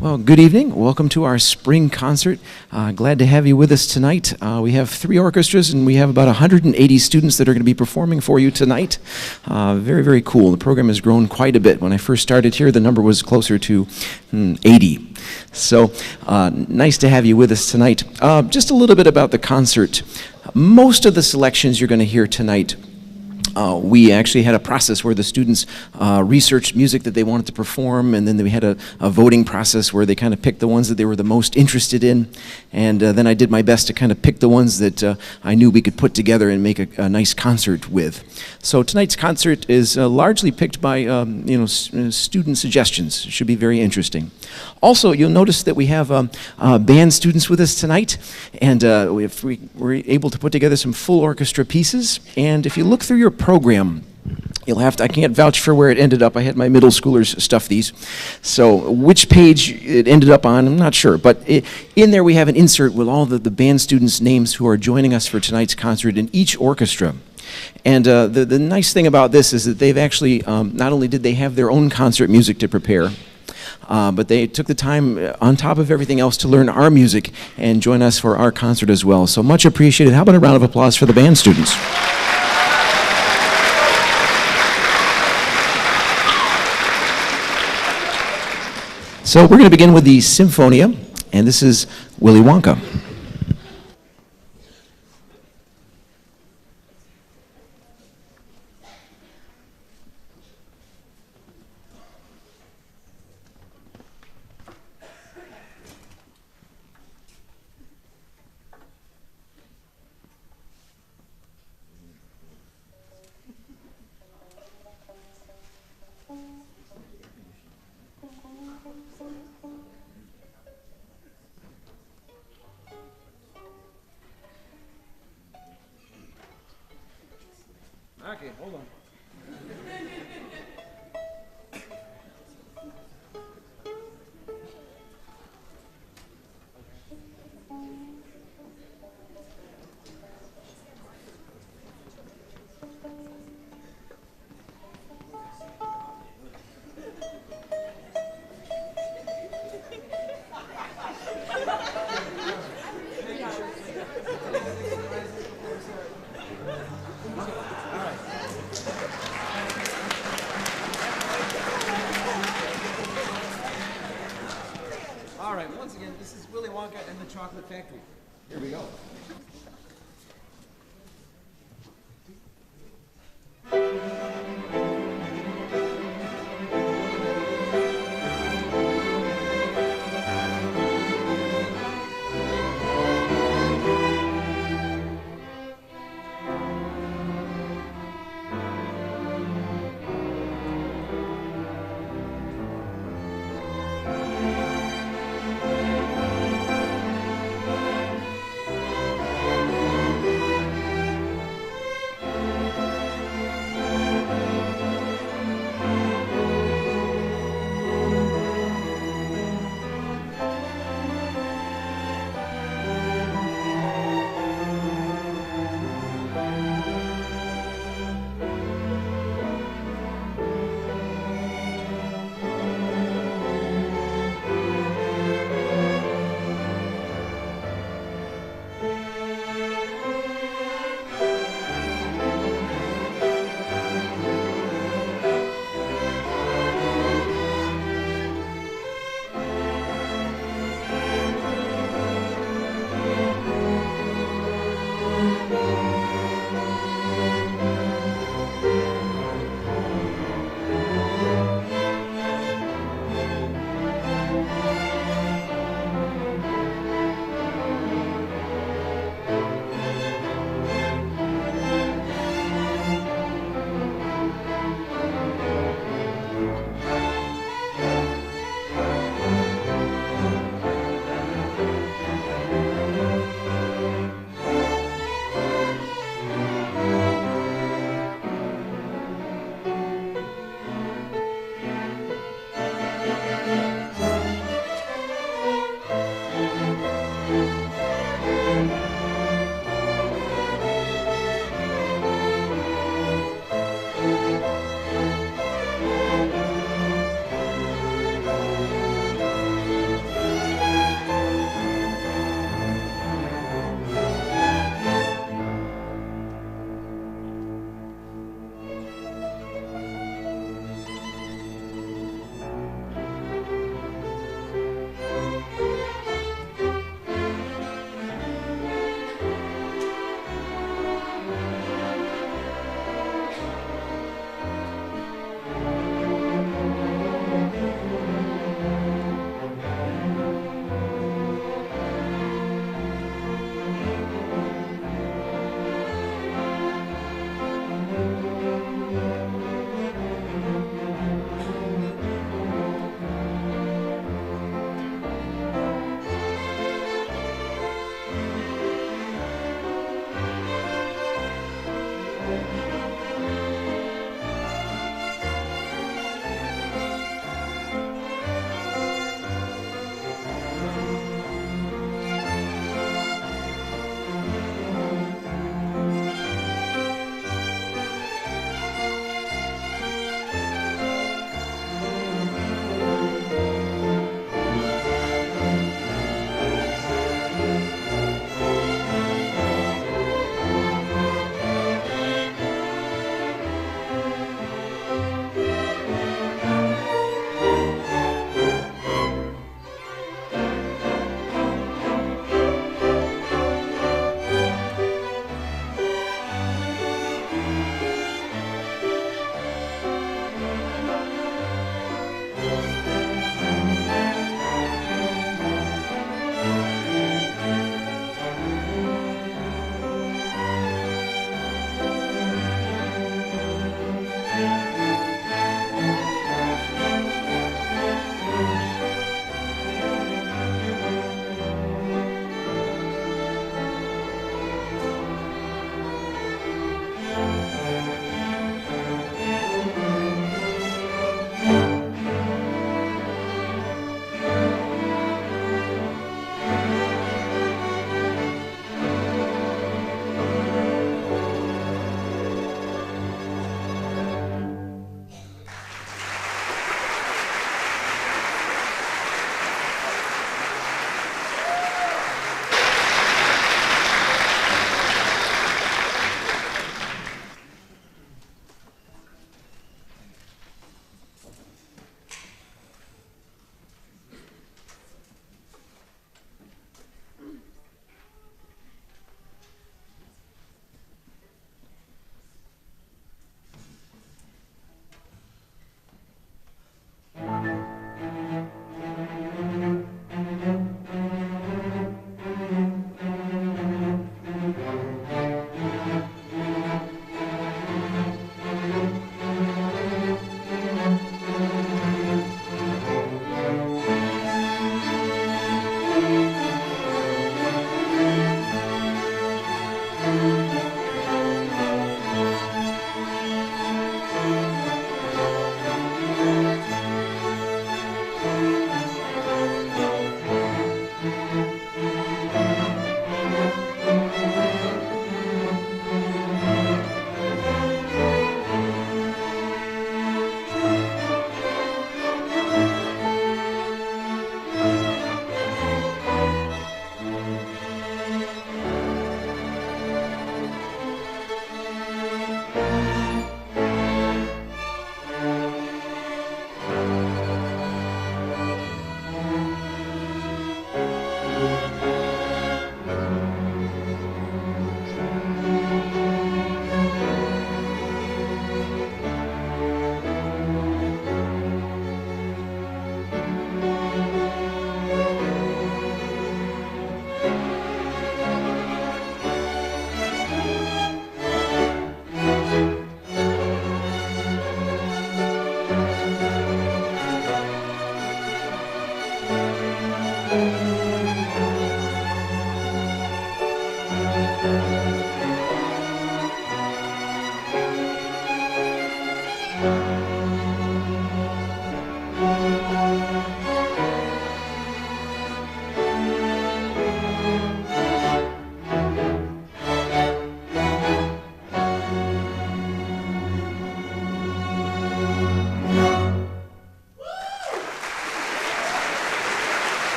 Well, good evening. Welcome to our spring concert. Glad to have you with us tonight. We have 3 orchestras and we have about 180 students that are going to be performing for you tonight. Very, very cool. The program has grown quite a bit. When I first started here, the number was closer to 80. So nice to have you with us tonight. Just a little bit about the concert. Most of the selections you're going to hear tonight, we actually had a process where the students researched music that they wanted to perform, and then we had a voting process where they kind of picked the ones that they were the most interested in, and then I did my best to kind of pick the ones that I knew we could put together and make a nice concert with. So tonight's concert is largely picked by student suggestions. It should be very interesting. Also, you'll notice that we have band students with us tonight, and we were able to put together some full orchestra pieces, and if you look through your program, you'll have to, I can't vouch for where it ended up. I had my middle schoolers stuff these. So which page it ended up on, I'm not sure. But in there we have an insert with all the band students' names who are joining us for tonight's concert in each orchestra. And the nice thing about this is that they've actually, not only did they have their own concert music to prepare, but they took the time on top of everything else to learn our music and join us for our concert as well. So much appreciated. How about a round of applause for the band students? So we're going to begin with the Sinfonia, and this is Willy Wonka. Okay, hold on. All right, once again, this is Willy Wonka and the Chocolate Factory. Here we go.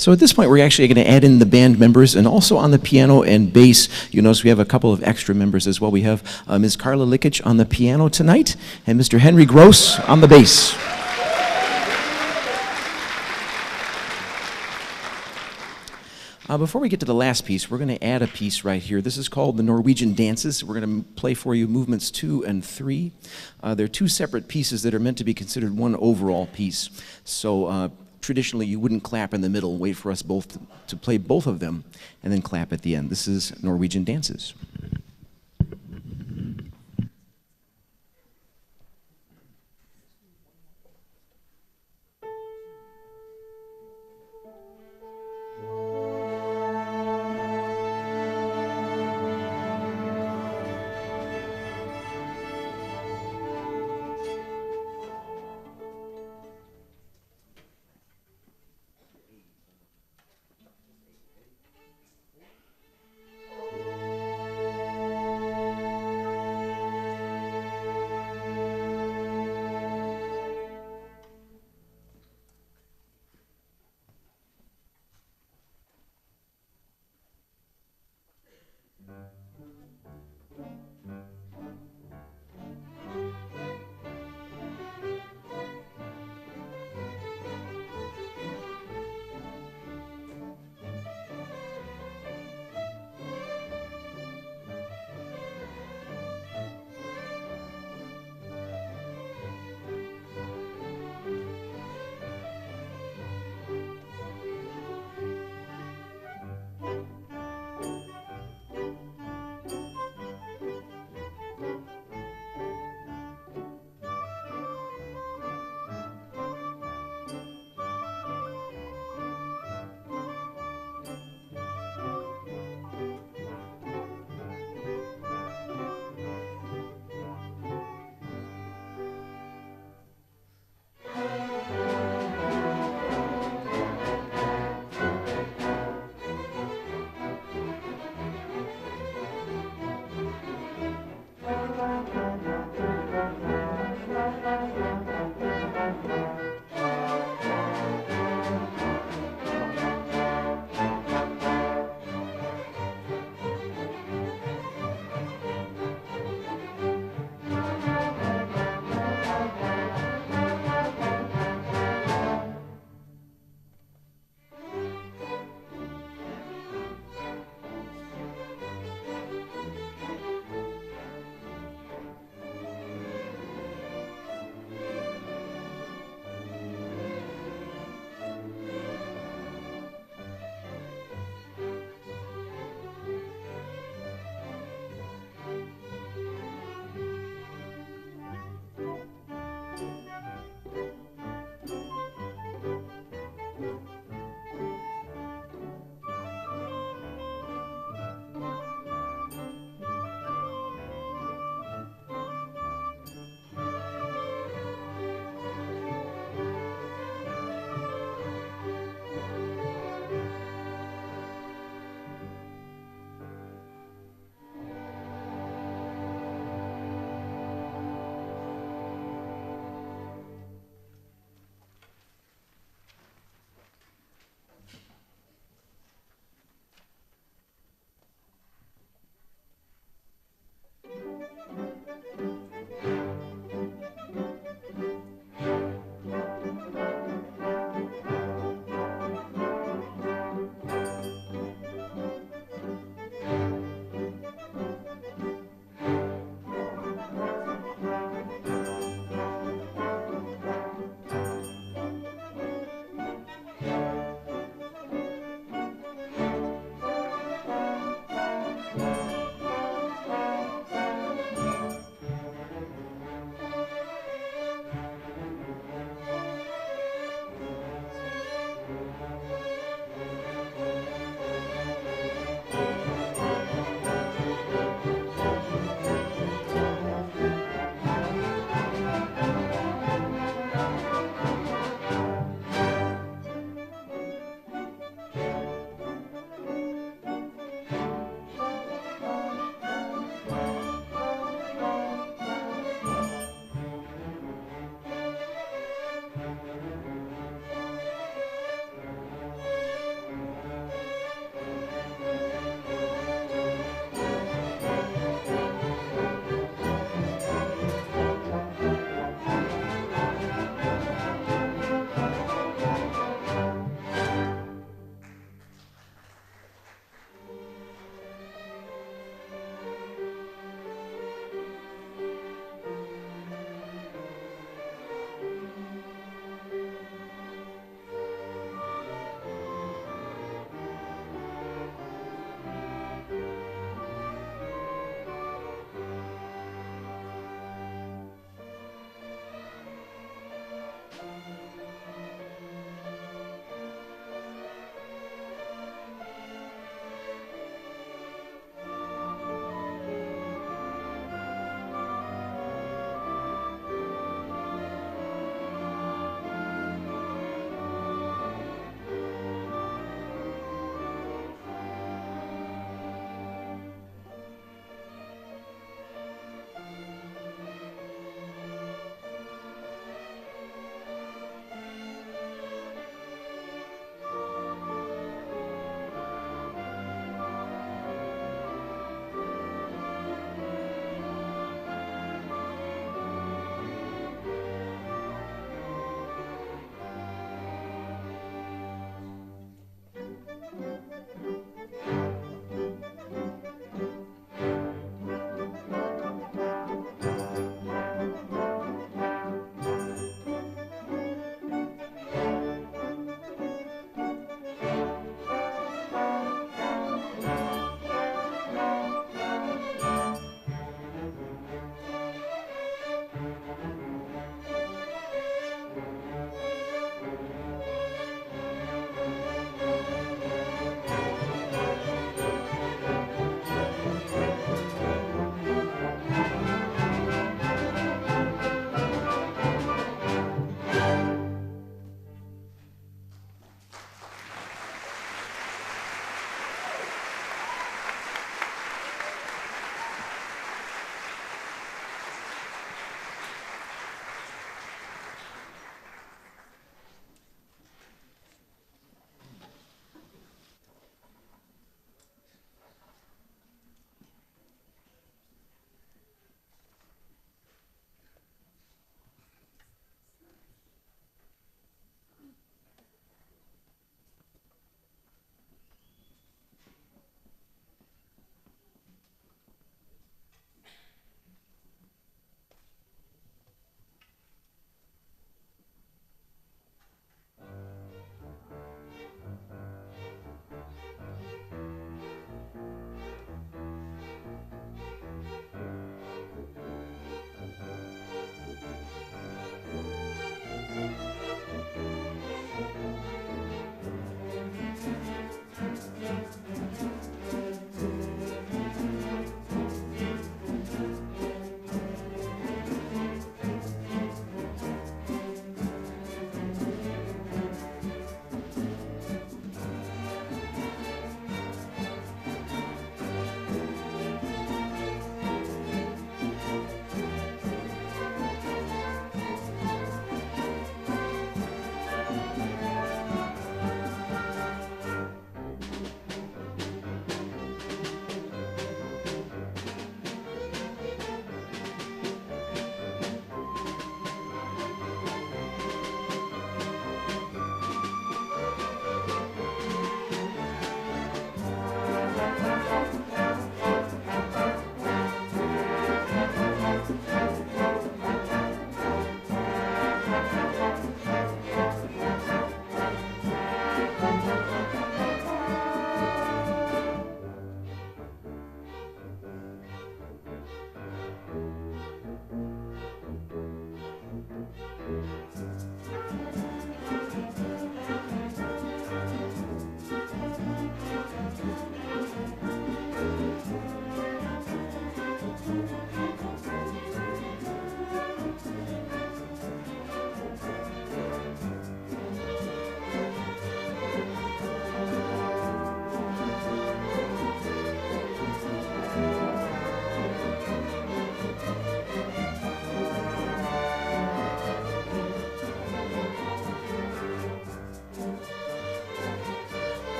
So at this point, we're actually going to add in the band members, and also on the piano and bass, you notice we have a couple of extra members as well. We have Ms. Carla Likic on the piano tonight, and Mr. Henry Gross on the bass. Before we get to the last piece, we're going to add a piece right here. This is called the Norwegian Dances. We're going to play for you movements 2 and 3. They're two separate pieces that are meant to be considered one overall piece. So traditionally, you wouldn't clap in the middle, wait for us both to play both of them, and then clap at the end. This is Norwegian Dances.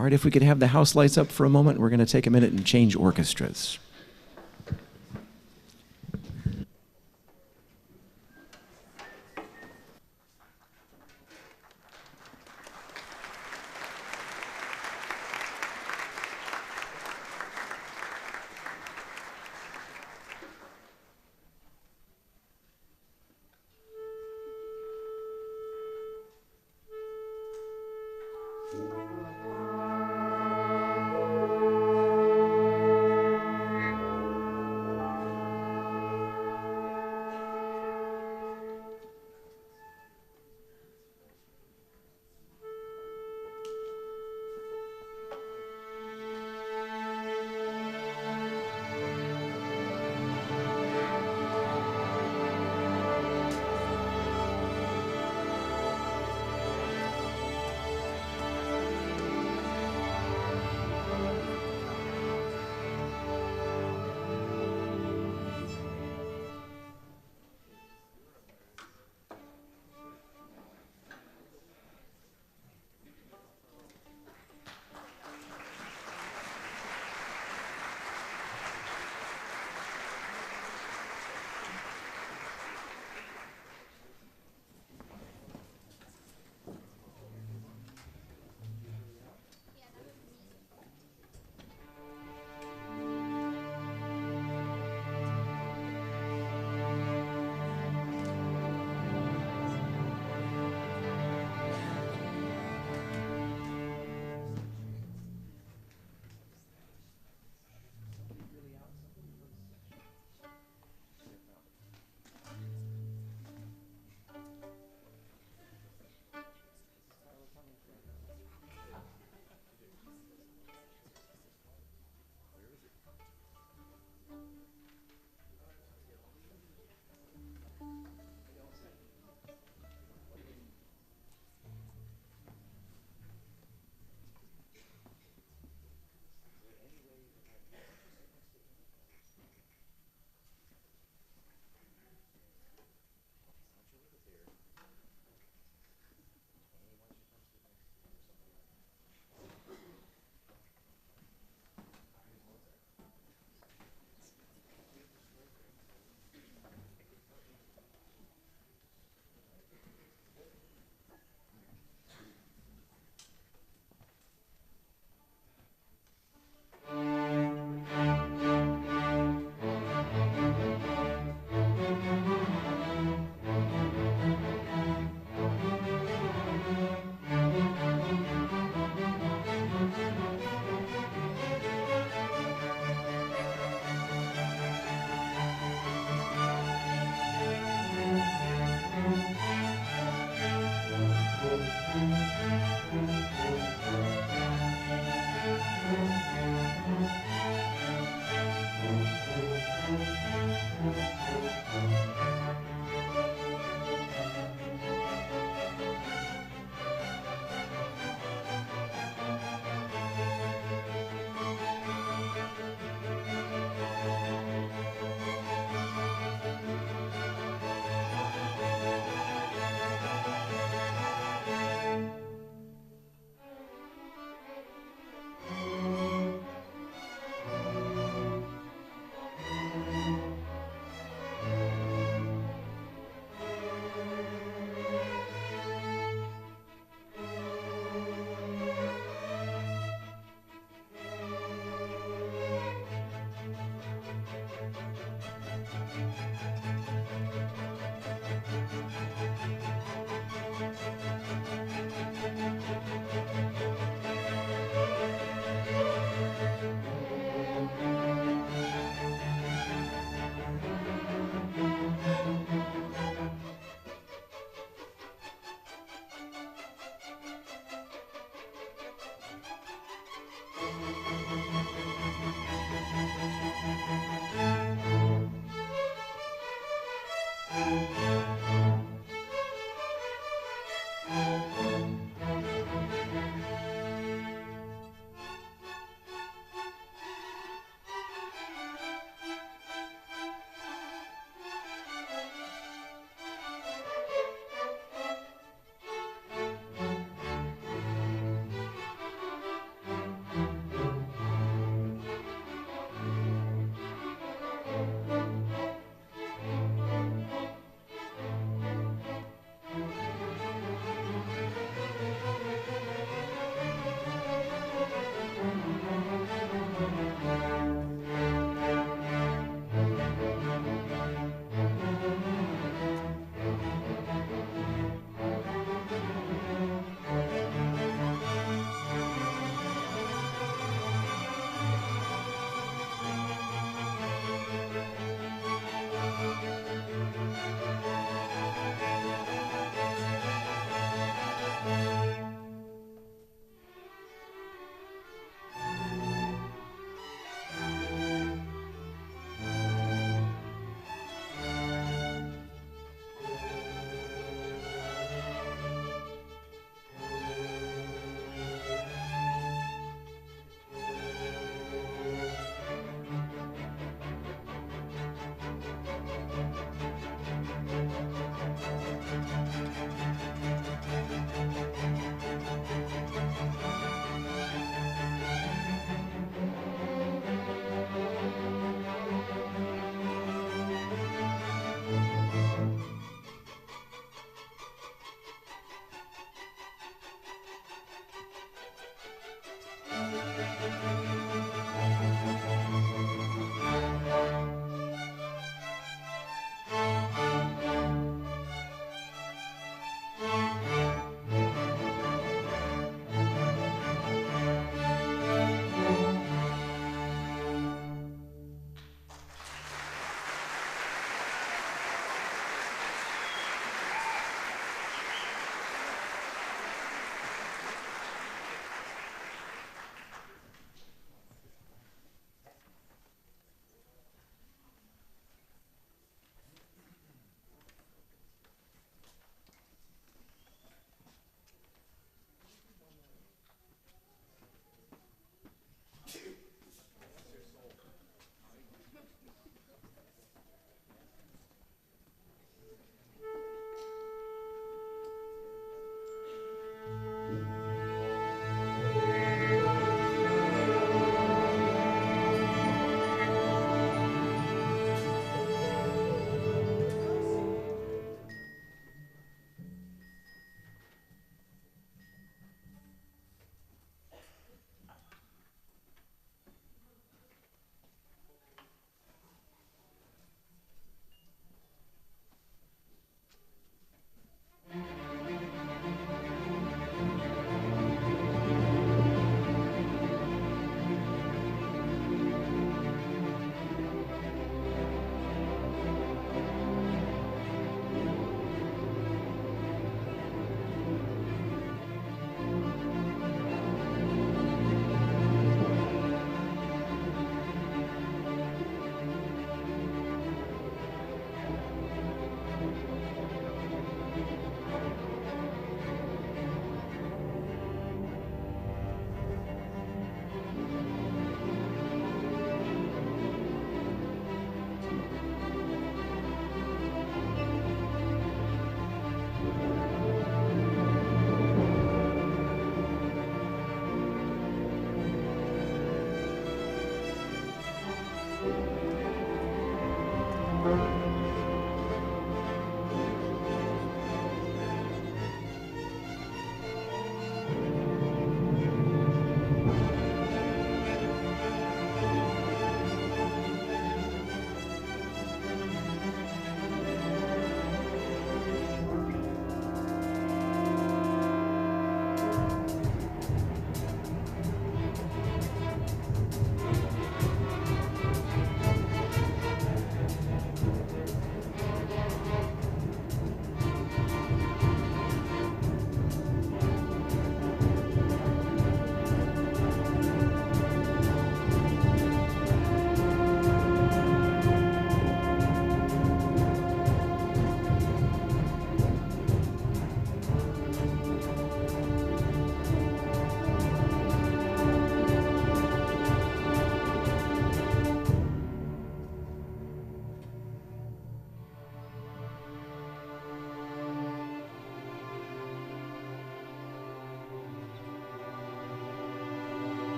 All right, if we could have the house lights up for a moment, we're going to take a minute and change orchestras.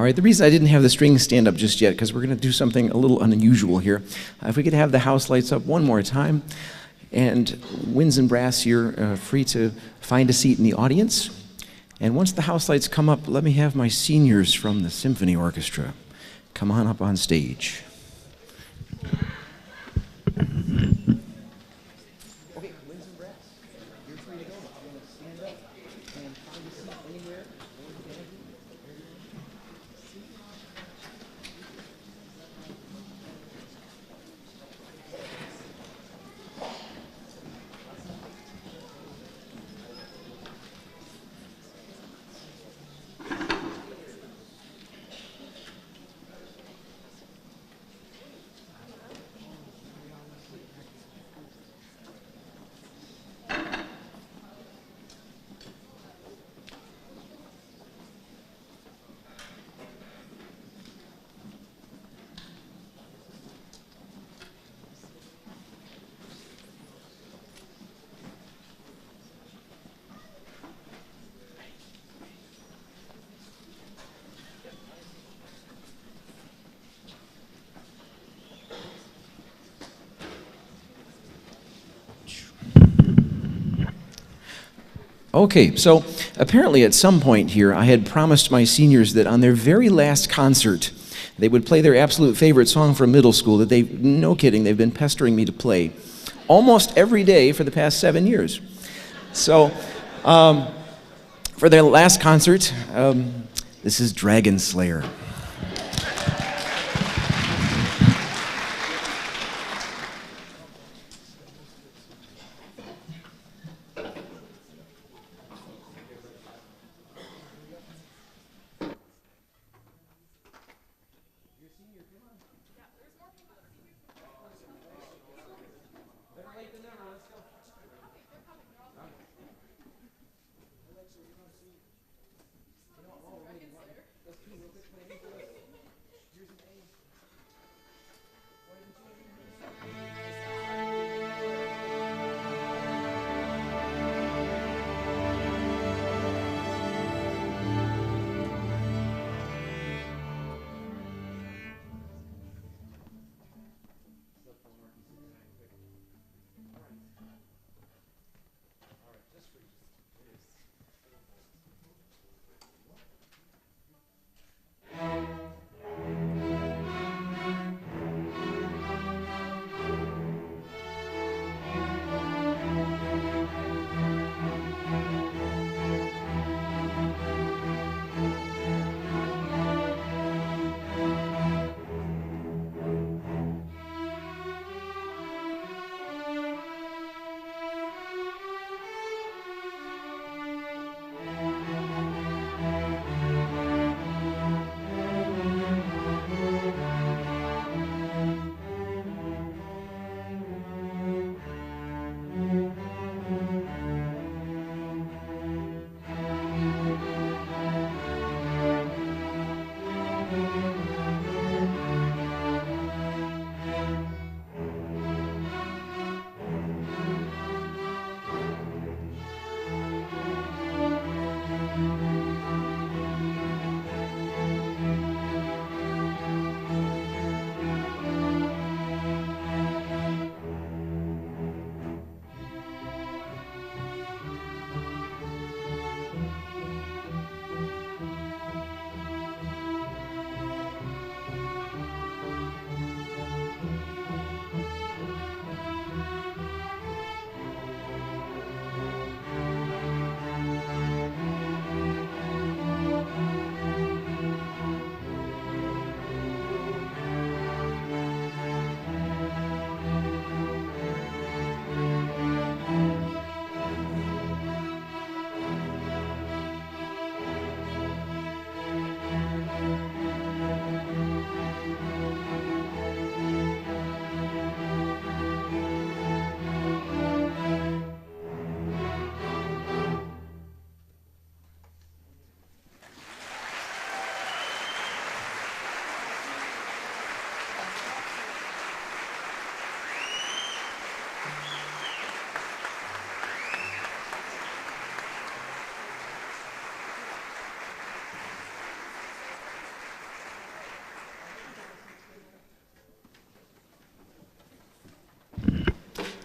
All right, the reason I didn't have the strings stand up just yet, because we're going to do something a little unusual here. If we could have the house lights up one more time, and winds and brass, you're free to find a seat in the audience. And once the house lights come up, let me have my seniors from the symphony orchestra come on up on stage. Okay, so apparently at some point here, I had promised my seniors that on their very last concert, they would play their absolute favorite song from middle school that no kidding, they've been pestering me to play almost every day for the past 7 years. So, for their last concert, this is Dragon Slayer.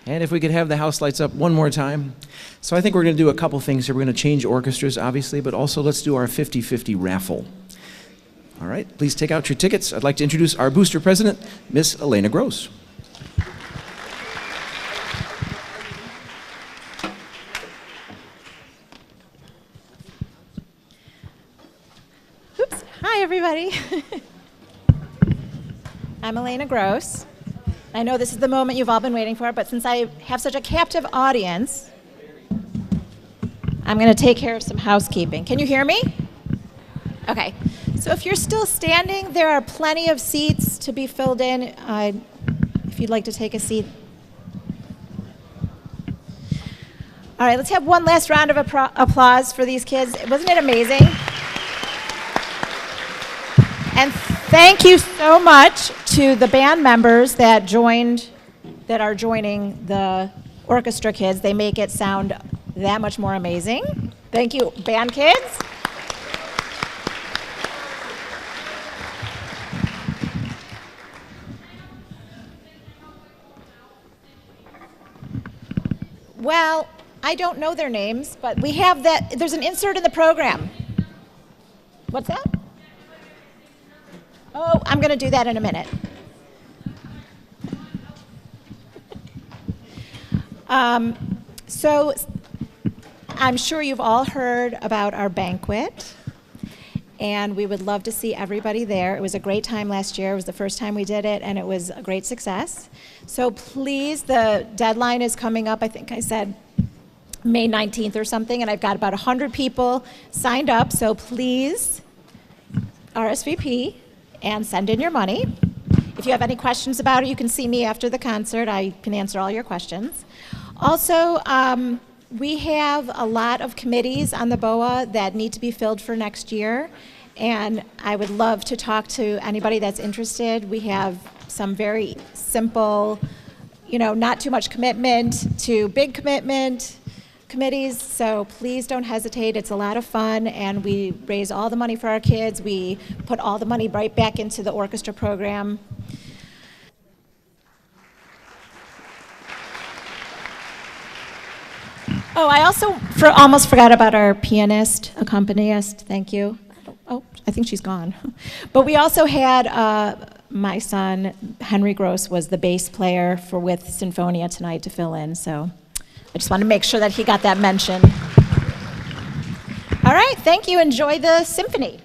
And if we could have the house lights up one more time. So I think we're going to do a couple things here. We're going to change orchestras, obviously, but also let's do our 50-50 raffle. All right, please take out your tickets. I'd like to introduce our booster president, Miss Elena Gross. Oops. Hi, everybody. I'm Elena Gross. I know this is the moment you've all been waiting for, but since I have such a captive audience, I'm going to take care of some housekeeping. Can you hear me? Okay. So if you're still standing, there are plenty of seats to be filled in if you'd like to take a seat. All right, let's have one last round of applause for these kids. Wasn't it amazing? And thank you so much to the band members that are joining the orchestra kids. They make it sound that much more amazing. Thank you, band kids. Well, I don't know their names, but we have that. There's an insert in the program. What's that? Oh, I'm going to do that in a minute. So I'm sure you've all heard about our banquet, and we would love to see everybody there. It was a great time last year. It was the first time we did it, and it was a great success. So please, the deadline is coming up. I think I said May 19th or something, and I've got about 100 people signed up, so please RSVP and send in your money. If you have any questions about it, you can see me after the concert. I can answer all your questions. Also, we have a lot of committees on the BOA that need to be filled for next year, and I would love to talk to anybody that's interested. We have some very simple, not too much commitment to big commitment committees, so please don't hesitate. It's a lot of fun, and we raise all the money for our kids. We put all the money right back into the orchestra program. Oh, I also almost forgot about our pianist, accompanist. Thank you. Oh, I think she's gone. But we also had my son, Henry Gross, was the bass player with Sinfonia tonight to fill in, so I just want to make sure that he got that mention. All right, thank you. Enjoy the symphony.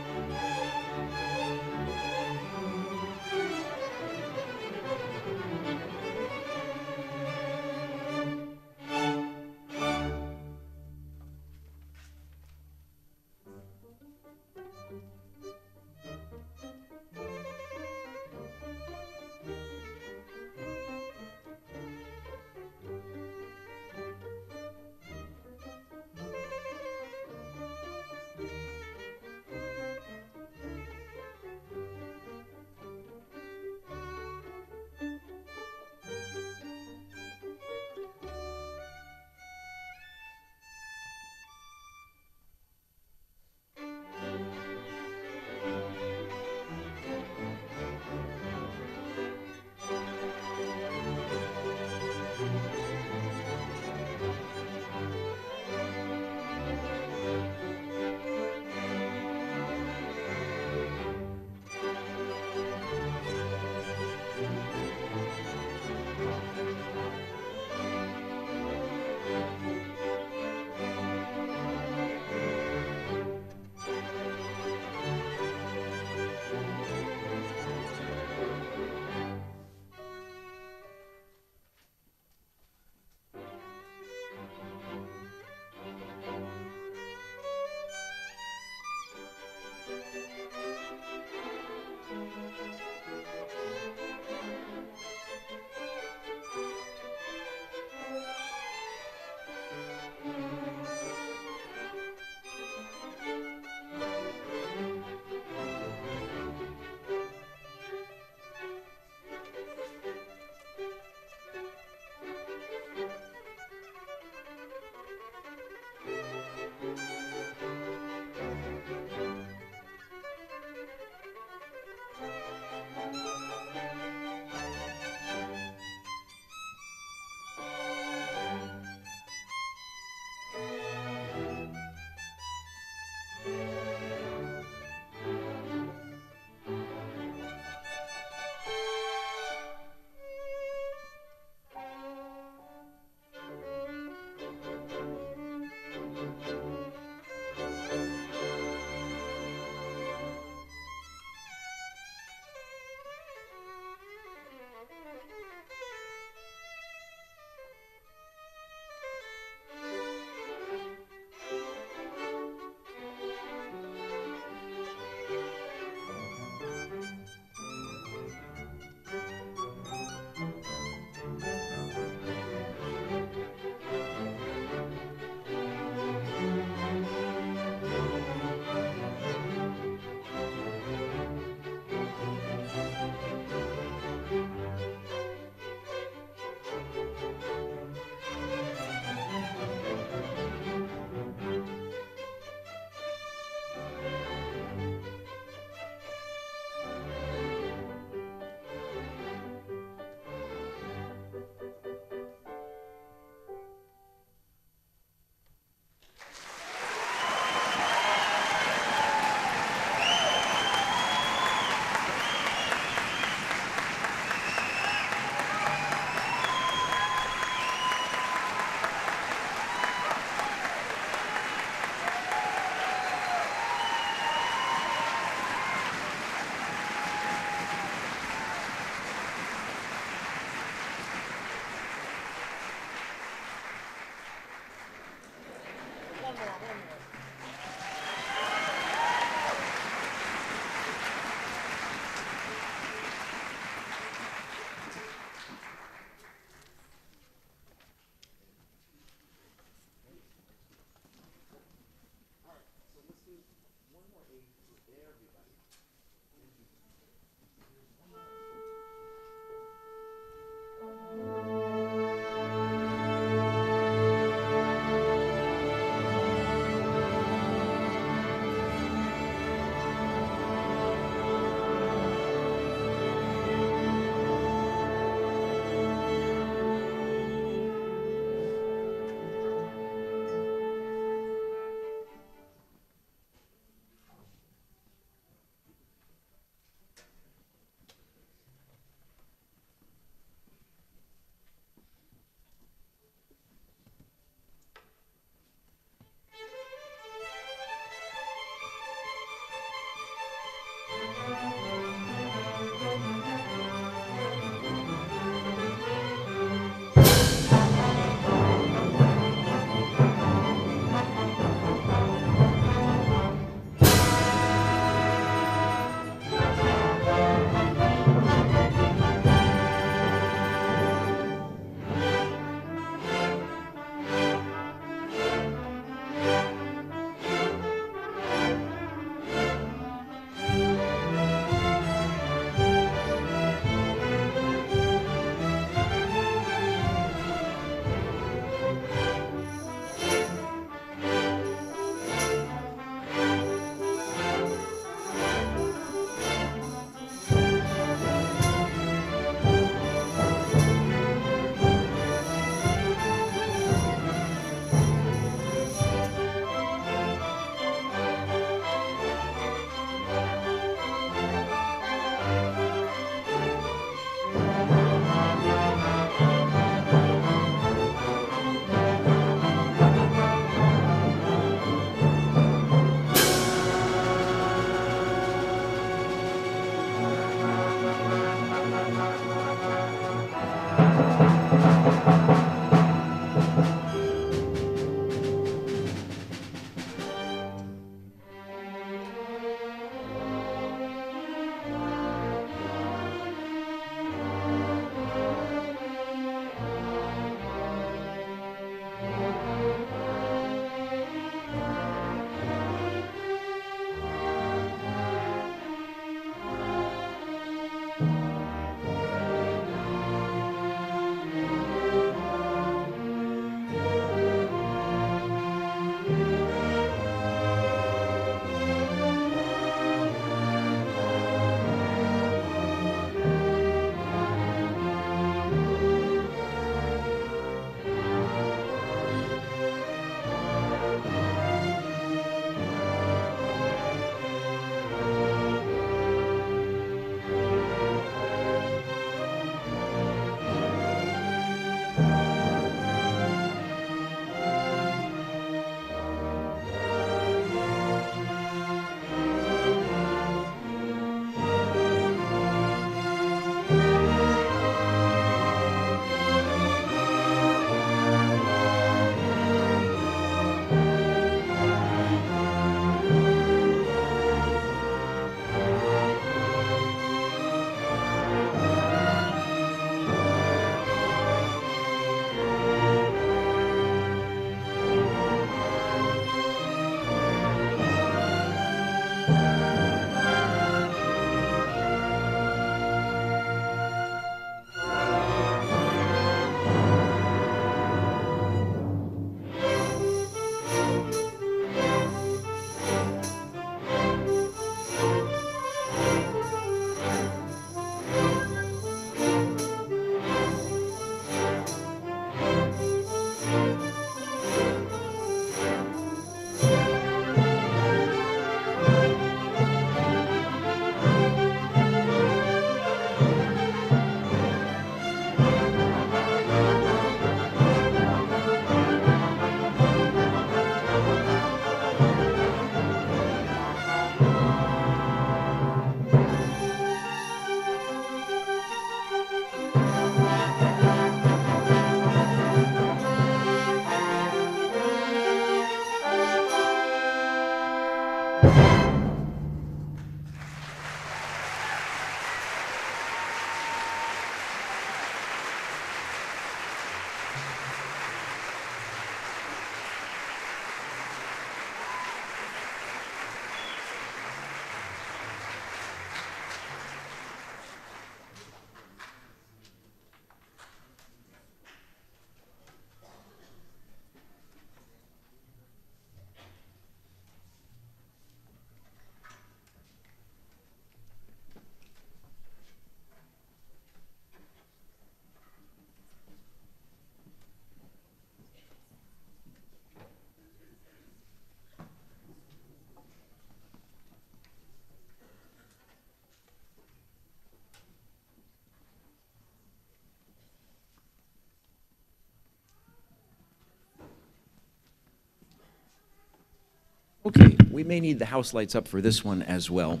Okay, we may need the house lights up for this one as well.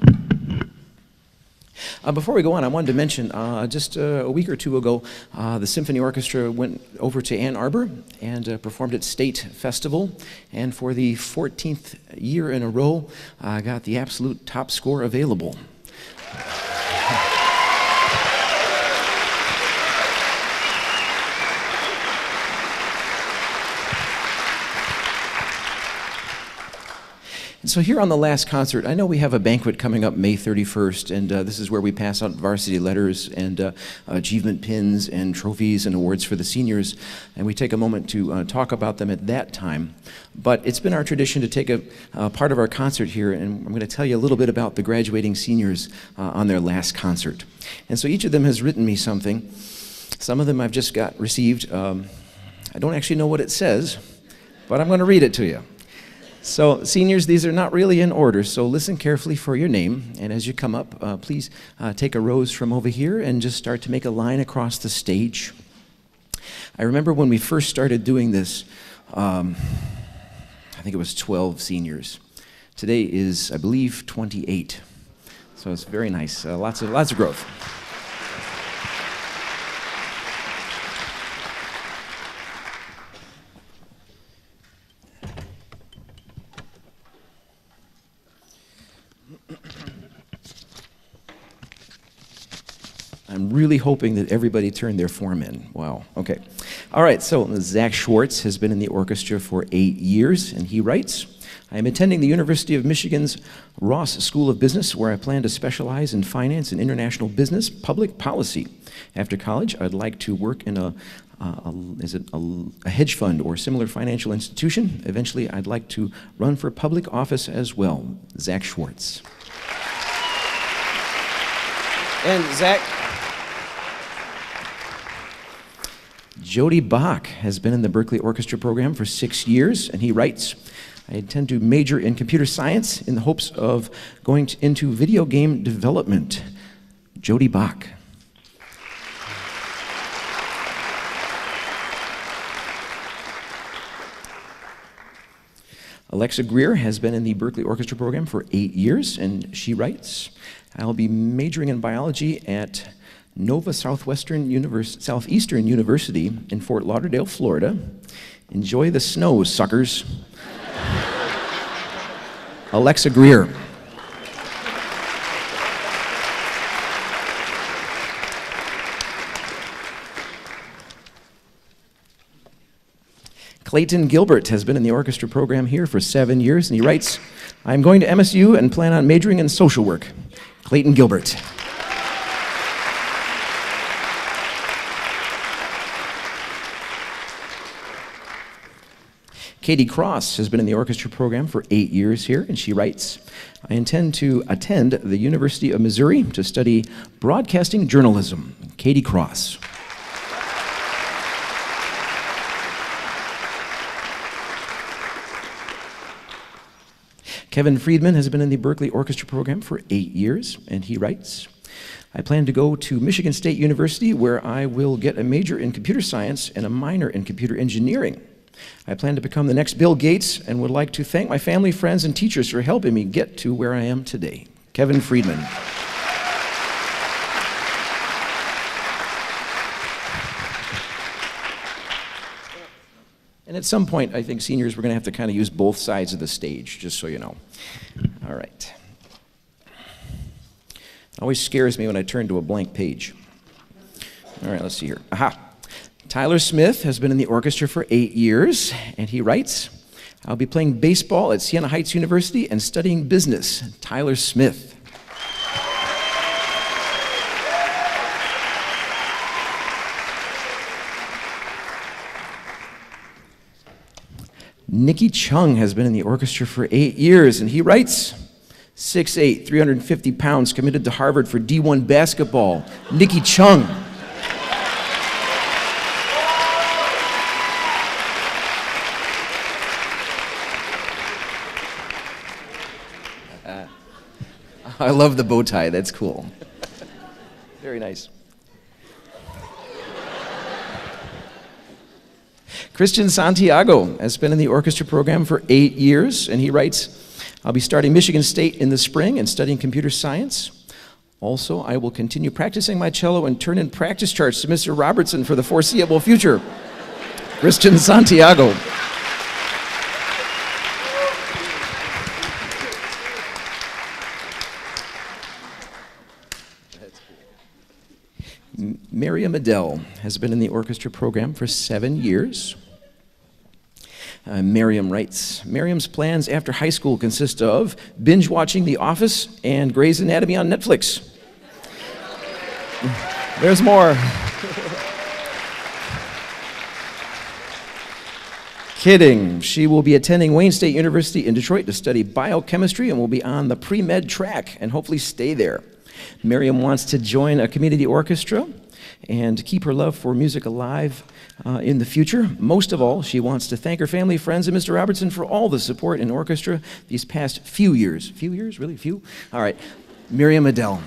Before we go on, I wanted to mention just a week or two ago, the Symphony Orchestra went over to Ann Arbor and performed at State Festival, and for the 14th year in a row, got the absolute top score available. And so here on the last concert, I know we have a banquet coming up May 31st, and this is where we pass out varsity letters and achievement pins and trophies and awards for the seniors, and we take a moment to talk about them at that time. But it's been our tradition to take a part of our concert here, and I'm going to tell you a little bit about the graduating seniors on their last concert. And so each of them has written me something. Some of them I've just received. I don't actually know what it says, but I'm going to read it to you. So, seniors, these are not really in order, so listen carefully for your name, and as you come up, please take a rose from over here and just start to make a line across the stage. I remember when we first started doing this, I think it was 12 seniors. Today is, I believe, 28. So it's very nice, lots of growth. I'm really hoping that everybody turned their form in. Wow, okay. All right, so Zach Schwartz has been in the orchestra for 8 years, and he writes, I am attending the University of Michigan's Ross School of Business, where I plan to specialize in finance and international business public policy. After college, I'd like to work in a hedge fund or similar financial institution. Eventually, I'd like to run for public office as well. Zach Schwartz. And Zach, Jody Bach has been in the Berkley Orchestra program for 6 years, and he writes, I intend to major in computer science in the hopes of going into video game development. Jody Bach. Alexa Greer has been in the Berkley Orchestra program for 8 years, and she writes, I'll be majoring in biology at Nova Southeastern University in Fort Lauderdale, Florida. Enjoy the snow, suckers. Alexa Greer. Clayton Gilbert has been in the orchestra program here for 7 years, and he writes, I'm going to MSU and plan on majoring in social work. Clayton Gilbert. Katie Cross has been in the orchestra program for 8 years here, and she writes, I intend to attend the University of Missouri to study broadcasting journalism. Katie Cross. Kevin Friedman has been in the Berkley Orchestra program for 8 years, and he writes, I plan to go to Michigan State University, where I will get a major in computer science and a minor in computer engineering. I plan to become the next Bill Gates and would like to thank my family, friends, and teachers for helping me get to where I am today. Kevin Friedman. And at some point, I think seniors, we're going to have to kind of use both sides of the stage, just so you know. All right. It always scares me when I turn to a blank page. All right, let's see here. Aha. Tyler Smith has been in the orchestra for 8 years, and he writes, I'll be playing baseball at Siena Heights University and studying business. Tyler Smith. Nikki Chung has been in the orchestra for 8 years, and he writes, 6'8", 350 pounds, committed to Harvard for D1 basketball. Nikki Chung. I love the bow tie, that's cool. Very nice. Christian Santiago has been in the orchestra program for 8 years, and he writes, I'll be starting Michigan State in the spring and studying computer science. Also, I will continue practicing my cello and turn in practice charts to Mr. Robertson for the foreseeable future. Christian Santiago. Miriam Adele has been in the orchestra program for 7 years. Miriam writes, Miriam's plans after high school consist of binge watching The Office and Grey's Anatomy on Netflix. There's more. Kidding. She will be attending Wayne State University in Detroit to study biochemistry and will be on the pre-med track and hopefully stay there. Miriam wants to join a community orchestra and keep her love for music alive in the future. Most of all, she wants to thank her family, friends, and Mr. Robertson for all the support in orchestra these past few years. Few years? Really? Few? All right. Miriam Adele.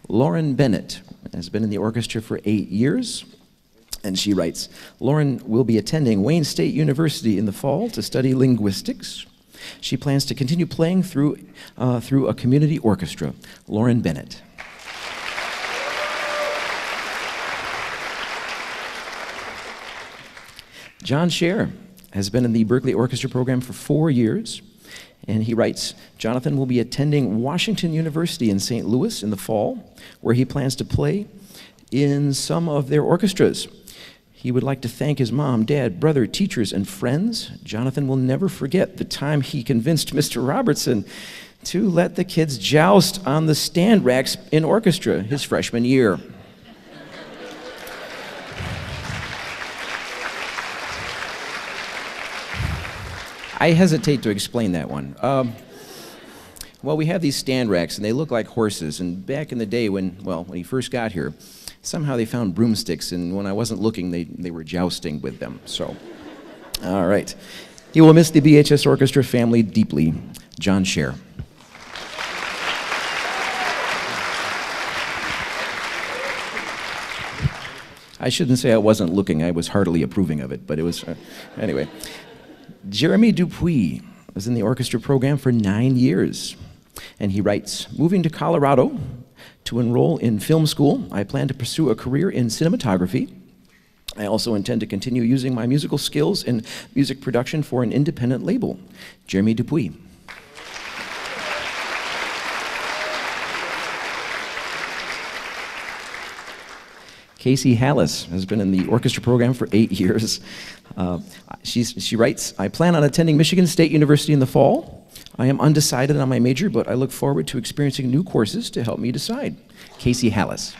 Lauren Bennett has been in the orchestra for 8 years. And she writes, Lauren will be attending Wayne State University in the fall to study linguistics. She plans to continue playing through a community orchestra. Lauren Bennett. John Scher has been in the Berkley Orchestra program for 4 years. And he writes, Jonathan will be attending Washington University in St. Louis in the fall, where he plans to play in some of their orchestras. He would like to thank his mom, dad, brother, teachers, and friends. Jonathan will never forget the time he convinced Mr. Robertson to let the kids joust on the stand racks in orchestra his freshman year. I hesitate to explain that one. Well, we have these stand racks, and they look like horses. And back in the day when he first got here, somehow they found broomsticks, and when I wasn't looking, they were jousting with them. So, all right. He will miss the BHS Orchestra family deeply. John Scher. I shouldn't say I wasn't looking. I was heartily approving of it, but it was, anyway. Jeremy Dupuis was in the orchestra program for 9 years, and he writes, moving to Colorado to enroll in film school, I plan to pursue a career in cinematography. I also intend to continue using my musical skills in music production for an independent label. Jeremy Dupuis. Casey Hallis has been in the orchestra program for 8 years. She writes, I plan on attending Michigan State University in the fall. I am undecided on my major, but I look forward to experiencing new courses to help me decide. Casey Hallis.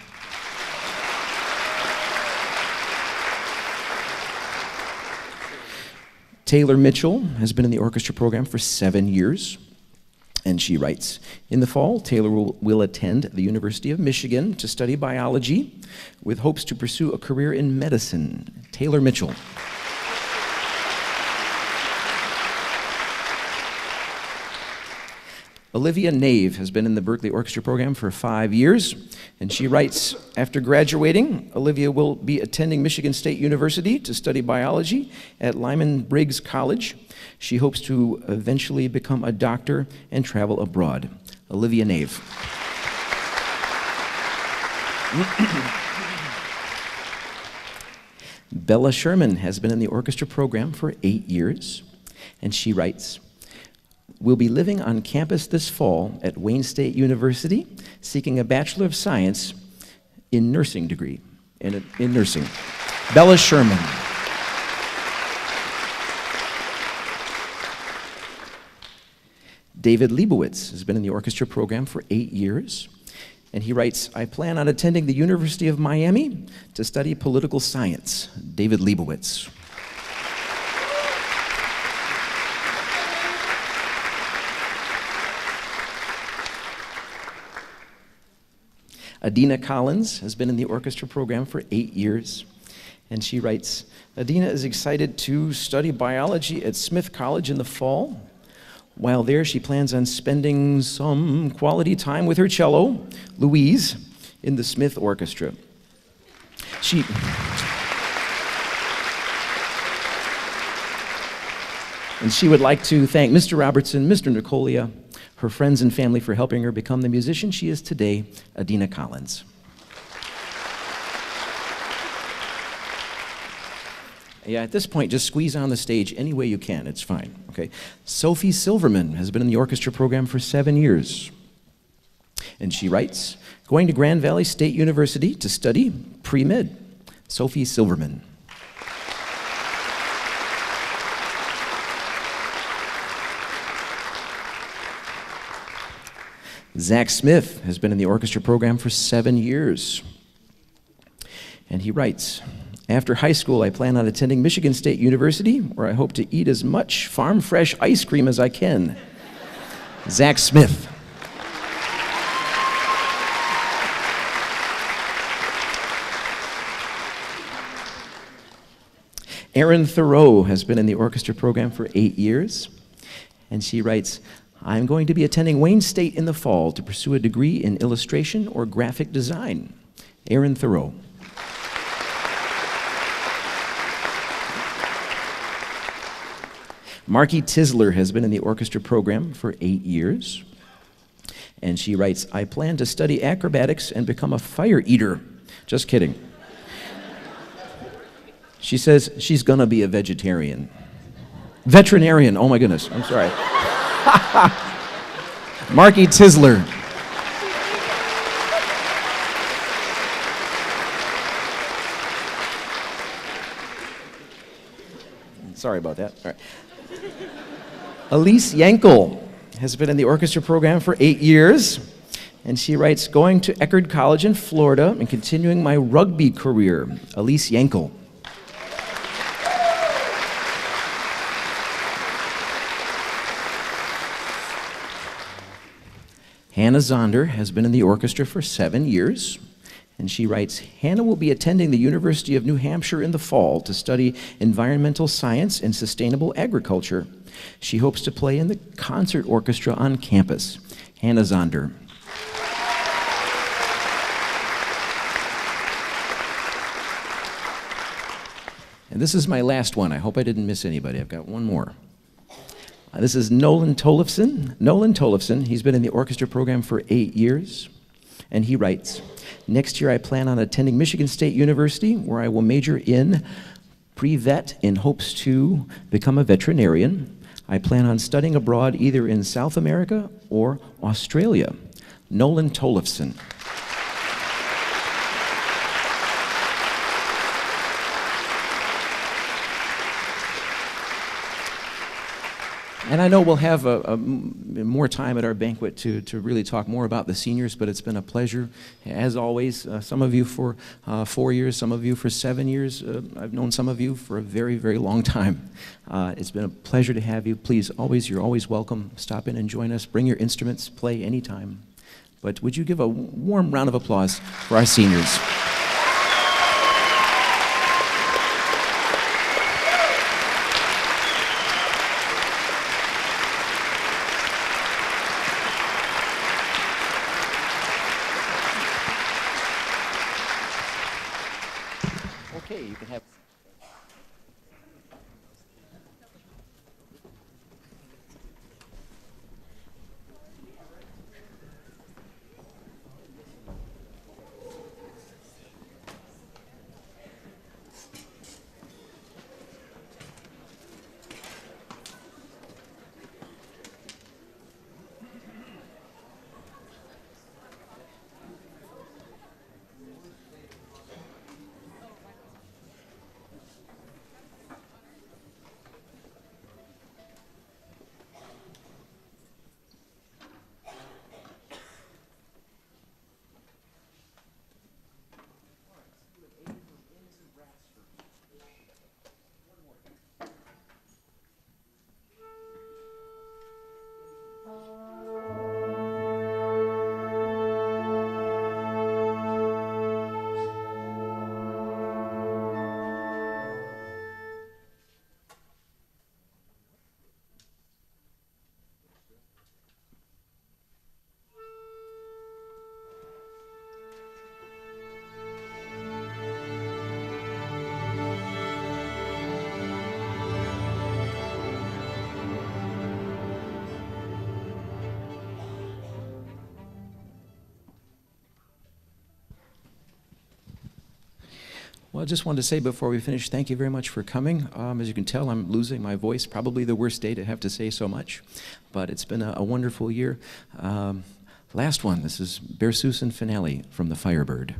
Taylor Mitchell has been in the orchestra program for 7 years. And she writes, in the fall, Taylor will attend the University of Michigan to study biology with hopes to pursue a career in medicine. Taylor Mitchell. Olivia Nave has been in the Berkley Orchestra program for 5 years, and she writes, after graduating, Olivia will be attending Michigan State University to study biology at Lyman Briggs College. She hopes to eventually become a doctor and travel abroad. Olivia Nave. Bella Sherman has been in the orchestra program for 8 years, and she writes, we'll be living on campus this fall at Wayne State University, seeking a Bachelor of Science in nursing degree, in nursing. Bella Sherman. David Leibowitz has been in the orchestra program for 8 years, and he writes, I plan on attending the University of Miami to study political science. David Leibowitz. Adina Collins has been in the orchestra program for 8 years, and she writes, Adina is excited to study biology at Smith College in the fall. While there, she plans on spending some quality time with her cello, Louise, in the Smith Orchestra. And she would like to thank Mr. Robertson, Mr. Nicolia, her friends and family for helping her become the musician she is today, Adina Collins. Yeah, at this point, just squeeze on the stage any way you can. It's fine, okay? Sophie Silverman has been in the orchestra program for 7 years. And she writes, going to Grand Valley State University to study pre-med. Sophie Silverman. Zach Smith has been in the orchestra program for 7 years. And he writes, after high school, I plan on attending Michigan State University, where I hope to eat as much farm-fresh ice cream as I can. Zach Smith. Erin Thoreau has been in the orchestra program for 8 years, and she writes, I'm going to be attending Wayne State in the fall to pursue a degree in illustration or graphic design. Erin Thoreau. Marky Tisler has been in the orchestra program for 8 years, and she writes, I plan to study acrobatics and become a fire eater. Just kidding. She says she's gonna be a vegetarian. Veterinarian, oh my goodness, I'm sorry. Marky Tisler. Sorry about that. All right. Elise Yankel has been in the orchestra program for 8 years, and she writes, going to Eckerd College in Florida and continuing my rugby career. Elise Yankel. Hannah Zonder has been in the orchestra for 7 years, and she writes, Hannah will be attending the University of New Hampshire in the fall to study environmental science and sustainable agriculture. She hopes to play in the concert orchestra on campus. Hannah Zonder. And this is my last one. I hope I didn't miss anybody. I've got one more. This is Nolan Tollefson. Nolan Tollefson, he's been in the orchestra program for 8 years, and he writes, next year I plan on attending Michigan State University, where I will major in pre-vet in hopes to become a veterinarian. I plan on studying abroad either in South America or Australia. Nolan Tollefson. And I know we'll have more time at our banquet to really talk more about the seniors, but it's been a pleasure, as always. Some of you for 4 years, some of you for 7 years. I've known some of you for a very, very long time. It's been a pleasure to have you. Please, you're always welcome. Stop in and join us. Bring your instruments. Play anytime. But would you give a warm round of applause for our seniors? Okay, you can have... Well, I just wanted to say before we finish, thank you very much for coming. As you can tell, I'm losing my voice. Probably the worst day to have to say so much, but it's been a wonderful year. Last one, this is Berceuse Finale from the Firebird.